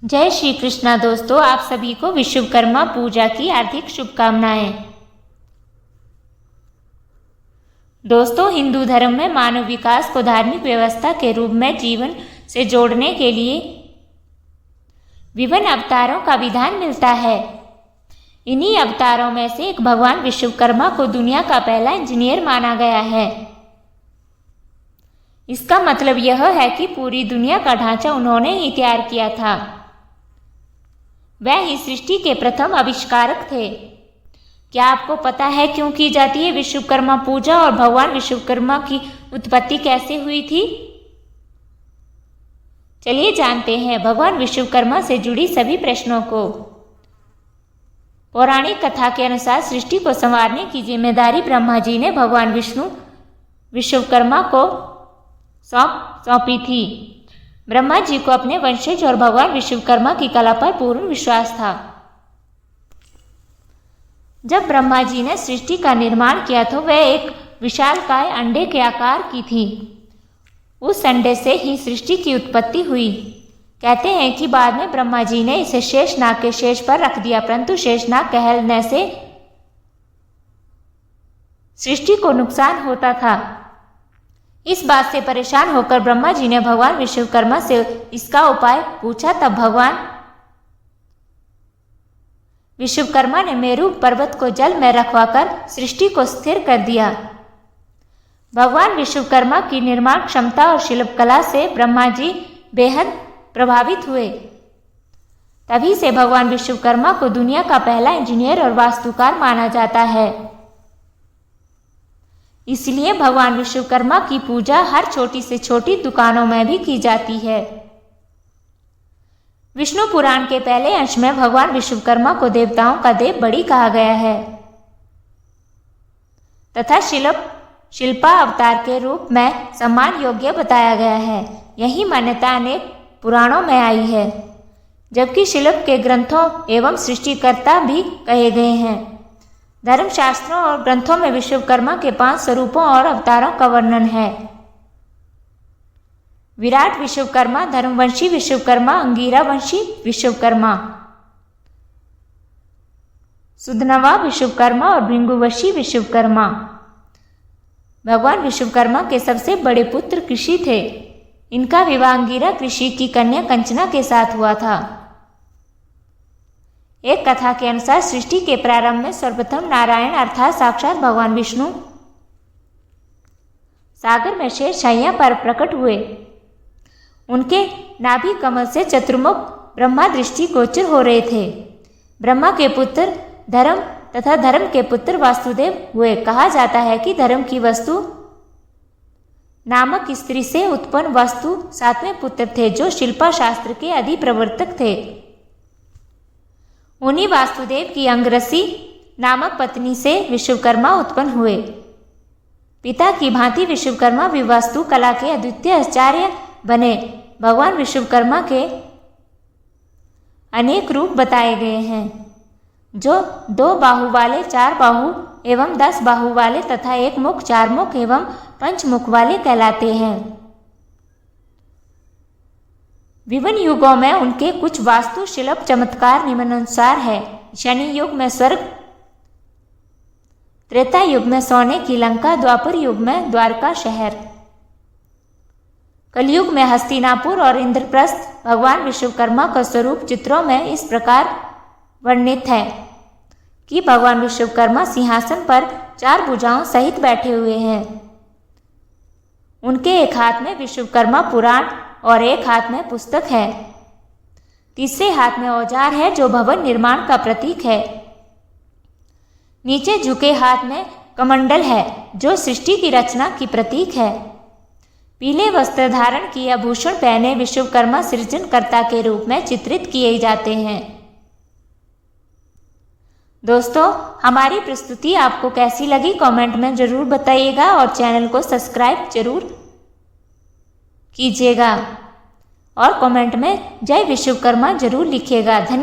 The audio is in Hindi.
जय श्री कृष्णा दोस्तों, आप सभी को विश्वकर्मा पूजा की हार्दिक शुभकामनाएं। दोस्तों, हिंदू धर्म में मानव विकास को धार्मिक व्यवस्था के रूप में जीवन से जोड़ने के लिए विभिन्न अवतारों का विधान मिलता है। इन्हीं अवतारों में से एक भगवान विश्वकर्मा को दुनिया का पहला इंजीनियर माना गया है। इसका मतलब यह है कि पूरी दुनिया का ढांचा उन्होंने ही तैयार किया था। वह ही सृष्टि के प्रथम आविष्कारक थे। क्या आपको पता है क्यों की जाती है विश्वकर्मा पूजा और भगवान विश्वकर्मा की उत्पत्ति कैसे हुई थी? चलिए जानते हैं भगवान विश्वकर्मा से जुड़ी सभी प्रश्नों को। पौराणिक कथा के अनुसार सृष्टि को संवारने की जिम्मेदारी ब्रह्मा जी ने भगवान विश्वकर्मा को सौंपी थी। ब्रह्मा जी को अपने वंशज और भगवान विश्वकर्मा की कला पर पूर्ण विश्वास था। जब ब्रह्मा जी ने सृष्टि का निर्माण किया तो वह एक विशालकाय अंडे के आकार की थी। उस अंडे से ही सृष्टि की उत्पत्ति हुई। कहते हैं कि बाद में ब्रह्मा जी ने इसे शेषनाग के शेष पर रख दिया, परंतु शेषनाग कहलने से सृष्टि को नुकसान होता था। इस बात से परेशान होकर ब्रह्मा जी ने भगवान विश्वकर्मा से इसका उपाय पूछा। तब भगवान विश्वकर्मा ने मेरु पर्वत को जल में रखवाकर सृष्टि को स्थिर कर दिया। भगवान विश्वकर्मा की निर्माण क्षमता और शिल्पकला से ब्रह्मा जी बेहद प्रभावित हुए। तभी से भगवान विश्वकर्मा को दुनिया का पहला इंजीनियर और वास्तुकार माना जाता है। इसलिए भगवान विश्वकर्मा की पूजा हर छोटी से छोटी दुकानों में भी की जाती है। विष्णु पुराण के पहले अंश में भगवान विश्वकर्मा को देवताओं का देव बड़ी कहा गया है तथा शिल्पा अवतार के रूप में सम्मान योग्य बताया गया है। यही मान्यता अनेक पुराणों में आई है, जबकि शिल्प के ग्रंथों एवं सृष्टिकर्ता भी कहे गए हैं। धर्मशास्त्रों और ग्रंथों में विश्वकर्मा के 5 स्वरूपों और अवतारों का वर्णन है। विराट विश्वकर्मा, धर्मवंशी विश्वकर्मा, अंगिरा वंशी विश्वकर्मा, सुधनवा विश्वकर्मा और भृंगुवंशी विश्वकर्मा। भगवान विश्वकर्मा के सबसे बड़े पुत्र कृषि थे। इनका विवाह अंगिरा कृषि की कन्या कंचना के साथ हुआ था। एक कथा के अनुसार सृष्टि के प्रारंभ में सर्वप्रथम नारायण अर्थात साक्षात भगवान विष्णु सागर में शेषशय्या पर प्रकट हुए। उनके नाभि कमल से चतुर्मुख ब्रह्मा दृष्टि गोचर हो रहे थे। ब्रह्मा के पुत्र धर्म तथा धर्म के पुत्र वासुदेव हुए। कहा जाता है कि धर्म की वस्तु नामक स्त्री से उत्पन्न वास्तु 7वें पुत्र थे, जो शिल्पा शास्त्र के अधिप्रवर्तक थे। उन्हीं वासुदेव की अंगरसी नामक पत्नी से विश्वकर्मा उत्पन्न हुए। पिता की भांति विश्वकर्मा भी वास्तु कला के अद्वितीय आचार्य बने। भगवान विश्वकर्मा के अनेक रूप बताए गए हैं, जो 2 बाहु वाले, 4 बाहु एवं 10 बाहु वाले तथा 1 मुख, 4 मुख एवं 5 मुख वाले कहलाते हैं। विभिन्न युगों में उनके कुछ वास्तु शिल्प चमत्कार निम्नानुसार है। शनि युग में स्वर्ग, त्रेता युग में सोने की लंका, द्वापर युग में द्वारका शहर, कलयुग में हस्तिनापुर और इंद्रप्रस्थ। भगवान विश्वकर्मा का स्वरूप चित्रों में इस प्रकार वर्णित है कि भगवान विश्वकर्मा सिंहासन पर 4 भुजाओं सहित बैठे हुए हैं। उनके एक हाथ में विश्वकर्मा पुराण और एक हाथ में पुस्तक है। तीसरे हाथ में औजार है, जो भवन निर्माण का प्रतीक है। नीचे झुके हाथ में कमंडल है, जो सृष्टि की रचना की प्रतीक है। पीले वस्त्र धारण किए आभूषण पहने विश्वकर्मा सृजनकर्ता के रूप में चित्रित किए जाते हैं। दोस्तों, हमारी प्रस्तुति आपको कैसी लगी कमेंट में जरूर बताइएगा और चैनल को सब्सक्राइब जरूर कीजिएगा और कमेंट में जय विश्वकर्मा जरूर लिखिएगा। धन्यवाद।